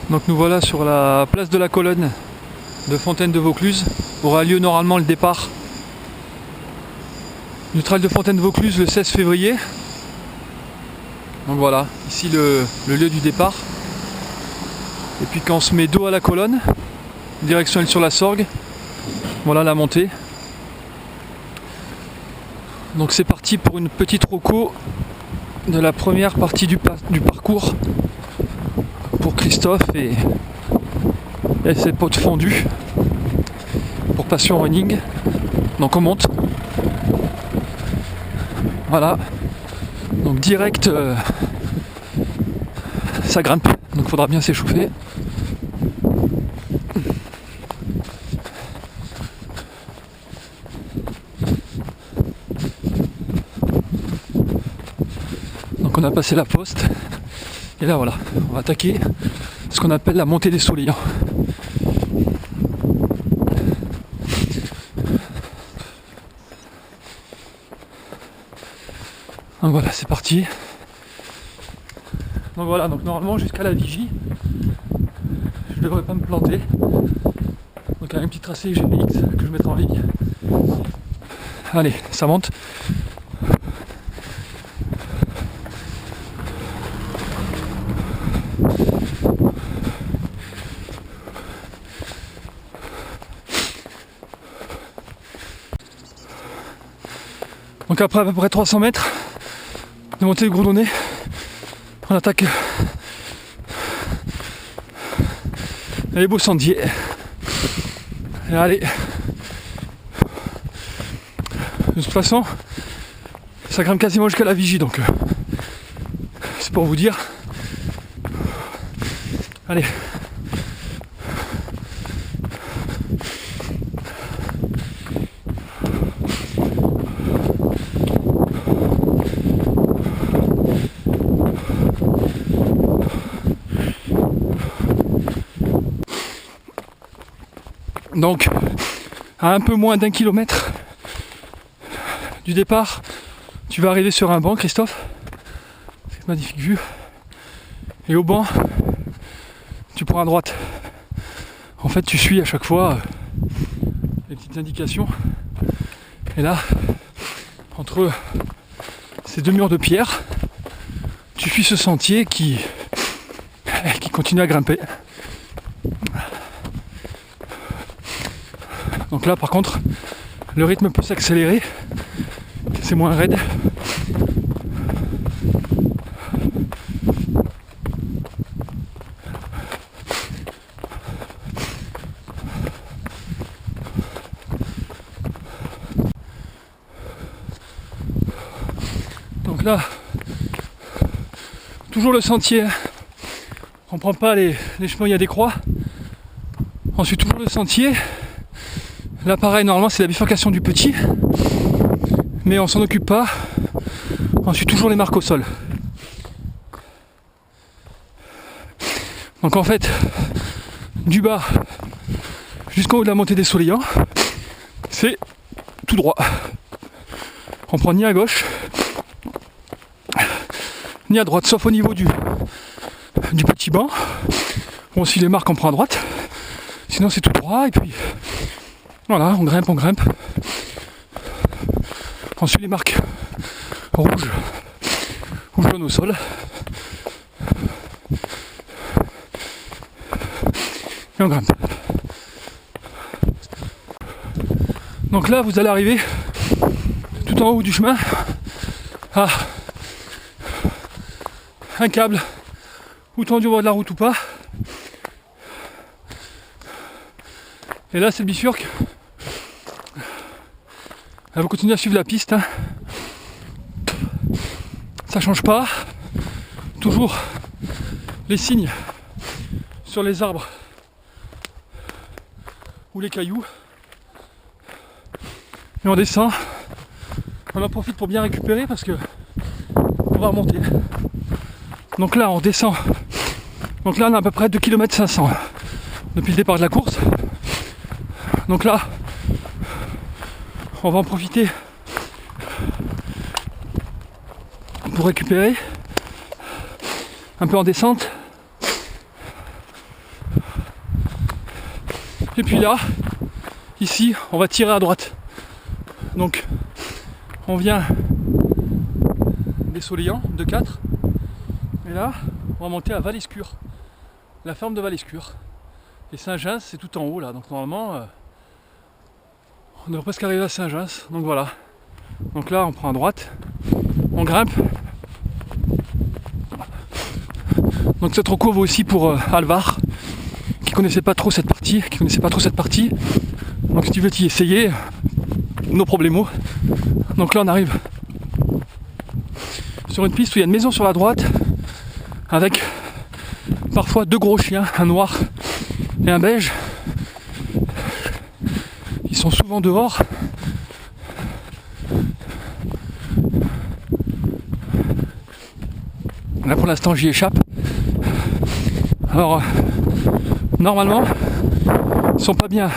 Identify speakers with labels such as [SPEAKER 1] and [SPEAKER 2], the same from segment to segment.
[SPEAKER 1] Donc nous voilà sur la place de la Colonne de Fontaine de Vaucluse. Aura lieu normalement le départ du trail de Fontaine de Vaucluse le 16 février. Donc voilà, ici le lieu du départ. Et puis quand on se met dos à la colonne, direction sur la Sorgue, voilà la montée. Donc c'est parti pour une petite roco de la première partie du parcours pour Christophe et ses potes fondus pour Passion Running. Donc on monte. Voilà. Donc direct, ça grimpe. Donc il faudra bien s'échauffer. Donc on a passé la poste. Et là voilà, on va attaquer ce qu'on appelle la montée des Souliers. Donc voilà, c'est parti. Donc voilà, donc normalement jusqu'à la vigie, je devrais pas me planter. Donc il y a un petit tracé GPX que je mettrai en ligne. Allez, ça monte. Donc après à peu près 300 mètres de montée de Gourdonnet, on attaque les beaux sentiers. Et allez, de toute façon, ça grimpe quasiment jusqu'à la vigie, donc c'est pour vous dire. Allez. Donc, à un peu moins d'1 kilomètre du départ, tu vas arriver sur un banc, Christophe. Cette magnifique vue. Et au banc, tu prends à droite. En fait, tu suis à chaque fois les petites indications. Et là, entre ces deux murs de pierre, tu suis ce sentier qui continue à grimper. Donc là par contre le rythme peut s'accélérer, c'est moins raide. Donc là, toujours le sentier, on prend pas les chemins, il y a des croix. Ensuite toujours le sentier. Là pareil, normalement c'est la bifurcation du petit, mais on s'en occupe pas. Ensuite toujours les marques au sol. Donc en fait, du bas jusqu'en haut de la montée des Souliers, c'est tout droit. On prend ni à gauche, ni à droite, sauf au niveau du petit banc. Bon, si les marques on prend à droite, sinon c'est tout droit et puis voilà, on grimpe. Ensuite les marques rouges ou jaunes au sol. Et on grimpe. Donc là vous allez arriver tout en haut du chemin à un câble ou tendu au bord de la route ou pas. Et là c'est le bifurque. Elle va continuer à suivre la piste. Ça change pas. Toujours les signes sur les arbres ou les cailloux. Et on descend. On en profite pour bien récupérer parce que on va remonter. Donc là on descend. Donc là on a à peu près 2 km 500 depuis le départ de la course. Donc là on va en profiter pour récupérer un peu en descente. Et puis là, ici, on va tirer à droite. Donc, on vient des Soleillants, de 4. Et là, on va monter à Valescure, la ferme de Valescure. Et Saint-Gins, c'est tout en haut là. Donc normalement, on devrait presque arriver à Saint-Gins. Donc voilà. Donc là, on prend à droite, on grimpe. Donc cette reco vaut aussi pour Alvar, qui connaissait pas trop cette partie. Donc si tu veux t'y essayer, no problemo. Donc là, on arrive sur une piste où il y a une maison sur la droite, avec parfois 2 gros chiens, un noir et un beige. Ils sont souvent dehors. Là pour l'instant j'y échappe. Alors normalement ils sont pas bien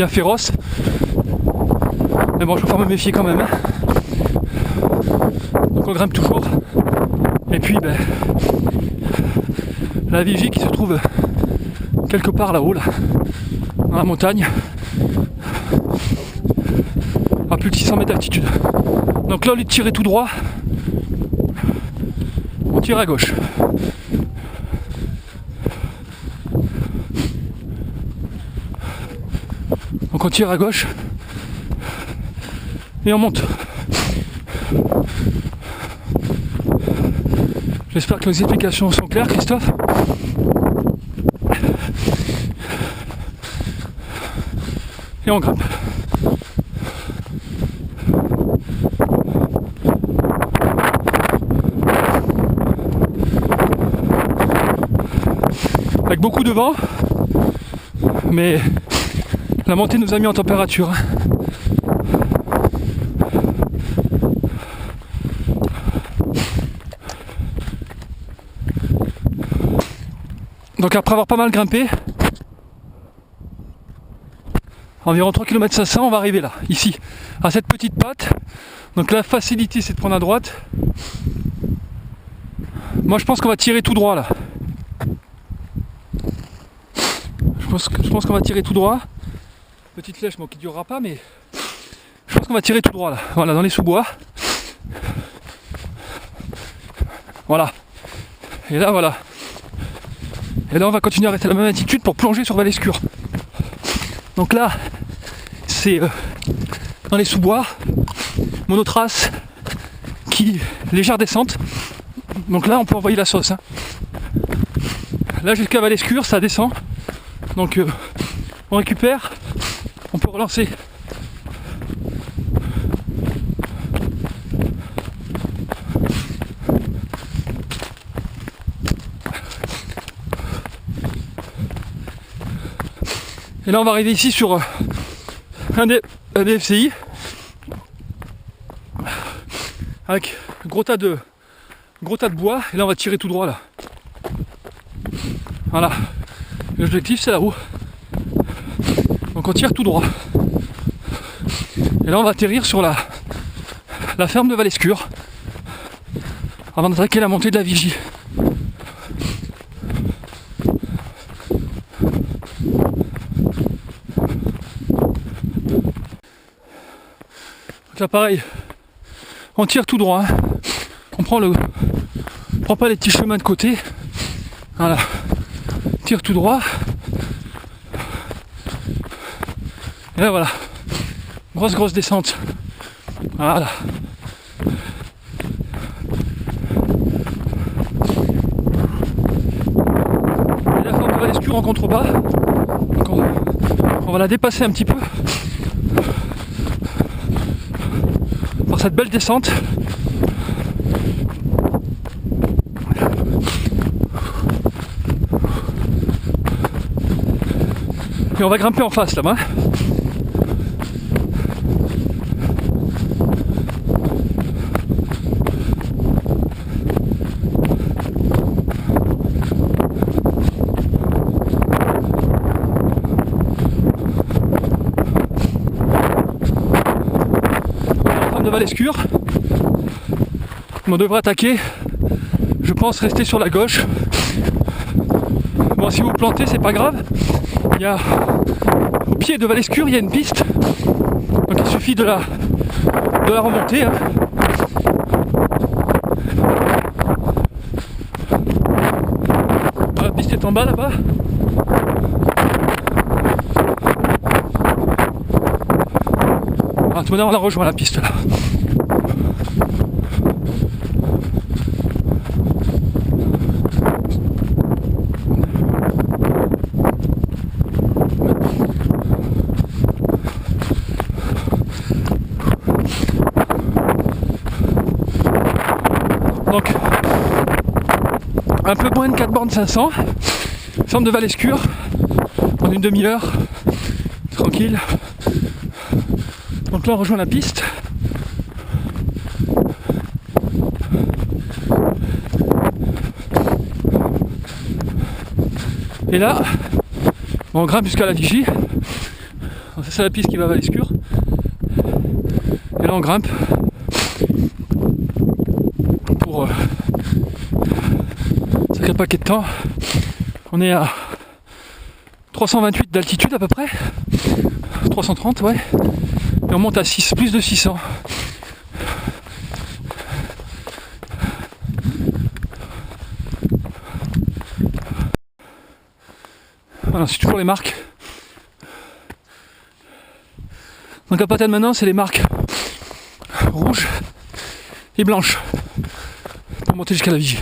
[SPEAKER 1] féroces. Mais bon, je préfère me méfier quand même. Donc on grimpe toujours. Et puis la vigie qui se trouve quelque part là-haut, là, dans la montagne, à plus de 600 mètres d'altitude. Donc là, au lieu de tirer tout droit, on tire à gauche. Donc on tire à gauche et on monte. J'espère que nos explications sont claires, Christophe. Et on grimpe. Avec beaucoup de vent, mais la montée nous a mis en température. Donc après avoir pas mal grimpé, environ 3 km 500, on va arriver là, ici, à cette petite patte. Donc la facilité, c'est de prendre à droite. Moi je pense qu'on va tirer tout droit là. Je pense qu'on va tirer tout droit. Petite flèche, bon, qui ne durera pas, mais je pense qu'on va tirer tout droit là. Voilà, dans les sous-bois. Voilà. Et là, voilà. Et là, on va continuer à rester à la même altitude pour plonger sur Valescure. Donc là, c'est dans les sous-bois, monotrace, légère descente. Donc là, on peut envoyer la sauce. Hein. Là, jusqu'à Valescure, ça descend. Donc, on récupère, on peut relancer. Et là on va arriver ici sur un des FCI avec un gros tas de bois, et là on va tirer tout droit là. Voilà. L'objectif c'est là-haut. Donc on tire tout droit. Et là on va atterrir sur la ferme de Valescure avant d'attaquer la montée de la Vigie. Là pareil, on tire tout droit, hein. On prend pas les petits chemins de côté, voilà, tire tout droit, et là voilà, grosse descente, voilà. Et la forme de Valescure en contrebas, donc on va la dépasser un petit peu. Par cette belle descente. Et on va grimper en face là-bas. De Valescure, on devrait attaquer, je pense rester sur la gauche. Bon, si vous plantez, c'est pas grave, il y a pied de Valescure, il y a une piste. Donc il suffit de la remonter. Hein. La piste est en bas là-bas. Ah, tout à l'heure on a rejoint la piste là. Donc un peu moins de 4 bornes 500, centre de Valescure, en une demi-heure, tranquille. Donc là on rejoint la piste. Et là, on grimpe jusqu'à la Vigie. Donc ça c'est la piste qui va à Valescure. Et là on grimpe pour sacré paquet de temps. On est à 328 d'altitude à peu près. 330 ouais. Et on monte à 6, plus de 600. Voilà, c'est toujours les marques. Donc à partir de maintenant, c'est les marques rouges et blanches pour monter jusqu'à la Vigie.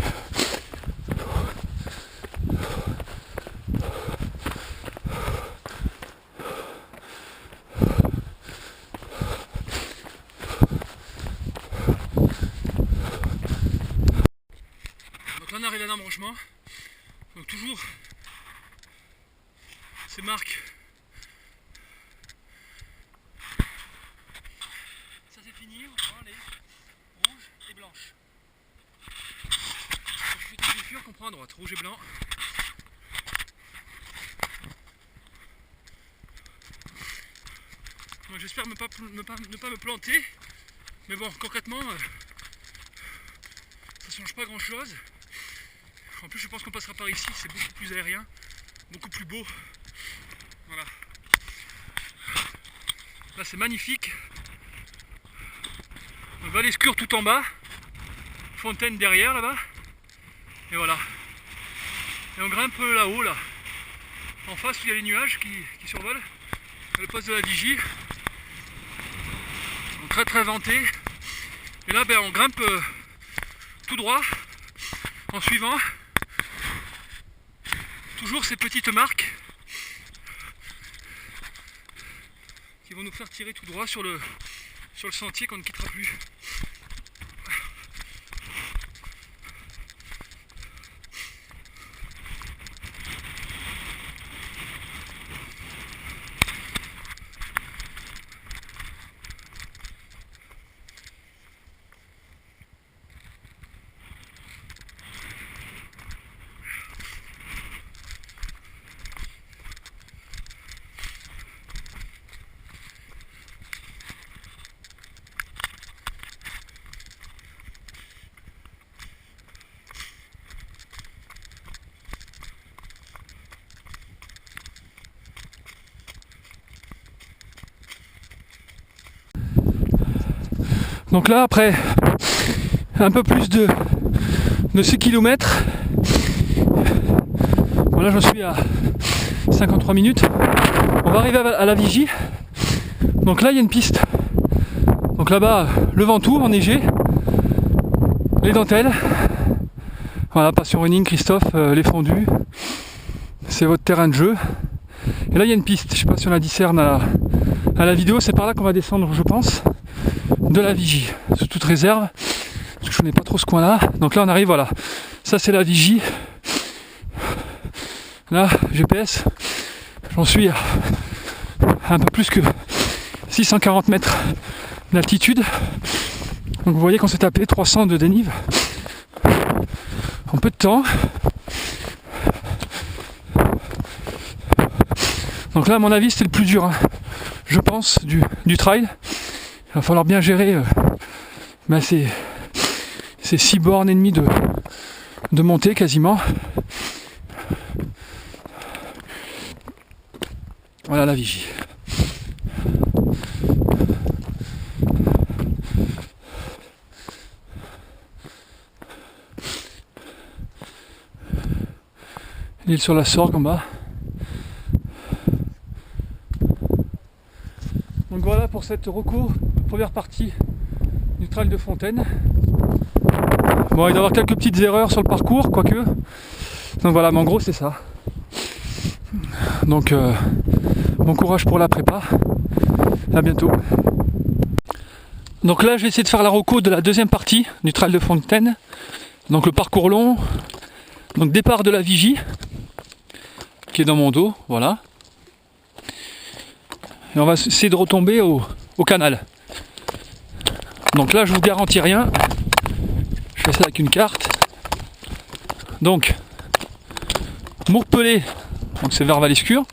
[SPEAKER 1] Donc là on arrive à l'embranchement. Donc toujours ces marques. Ça c'est fini, on prend les rouges et blanches. Quand je fais tout défure qu'on prend à droite, rouge et blanc. J'espère ne pas me planter, mais bon, concrètement, ça change pas grand chose. En plus, je pense qu'on passera par ici, c'est beaucoup plus aérien, beaucoup plus beau. Voilà. Là, c'est magnifique. Donc, Valescure tout en bas, fontaine derrière là-bas, et voilà. Et on grimpe là-haut, là, en face où il y a les nuages qui survolent, le poste de la Vigie. Très très venté, et là on grimpe tout droit en suivant toujours ces petites marques qui vont nous faire tirer tout droit sur le sentier qu'on ne quittera plus. Donc là après un peu plus de 6 km, bon là j'en suis à 53 minutes, on va arriver à la Vigie. Donc là il y a une piste, donc là-bas le Ventoux enneigé, les dentelles, voilà, Passion Running, Christophe, les fondus, c'est votre terrain de jeu. Et là il y a une piste, je sais pas si on la discerne à la vidéo, c'est par là qu'on va descendre je pense, de la Vigie, sous toute réserve, parce que je connais pas trop ce coin là. Donc là on arrive, voilà, ça c'est la Vigie. Là, GPS, j'en suis à un peu plus que 640 mètres d'altitude. Donc vous voyez qu'on s'est tapé 300 de dénive en peu de temps. Donc là à mon avis c'était le plus dur, hein, je pense, du trail. Il va falloir bien gérer ces 6 bornes et demie de montée quasiment. Voilà la Vigie. L'île sur la Sorgue en bas. Donc voilà pour cette reco, première partie du trail de Fontaine. Bon, il doit y avoir quelques petites erreurs sur le parcours, quoique. Donc voilà, mais en gros c'est ça. Donc bon courage pour la prépa. À bientôt. Donc là je vais essayer de faire la reco de la deuxième partie du trail de Fontaine. Donc le parcours long. Donc départ de la Vigie, qui est dans mon dos, voilà. Et on va essayer de retomber au canal. Donc là je vous garantis rien. Je fais ça avec une carte. Donc Mourpelé, donc c'est vers Valescure.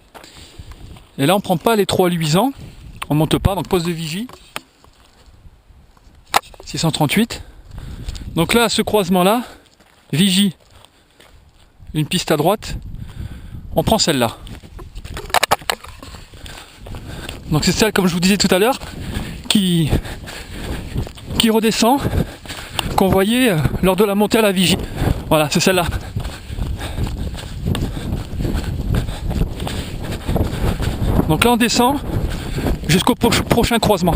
[SPEAKER 1] Et là on prend pas les trois luisants, on monte pas, donc poste de Vigie 638. Donc là à ce croisement là, Vigie, une piste à droite, on prend celle-là. Donc c'est celle, comme je vous disais tout à l'heure, qui redescend, qu'on voyait lors de la montée à la Vigie. Voilà, c'est celle-là. Donc là on descend jusqu'au prochain croisement.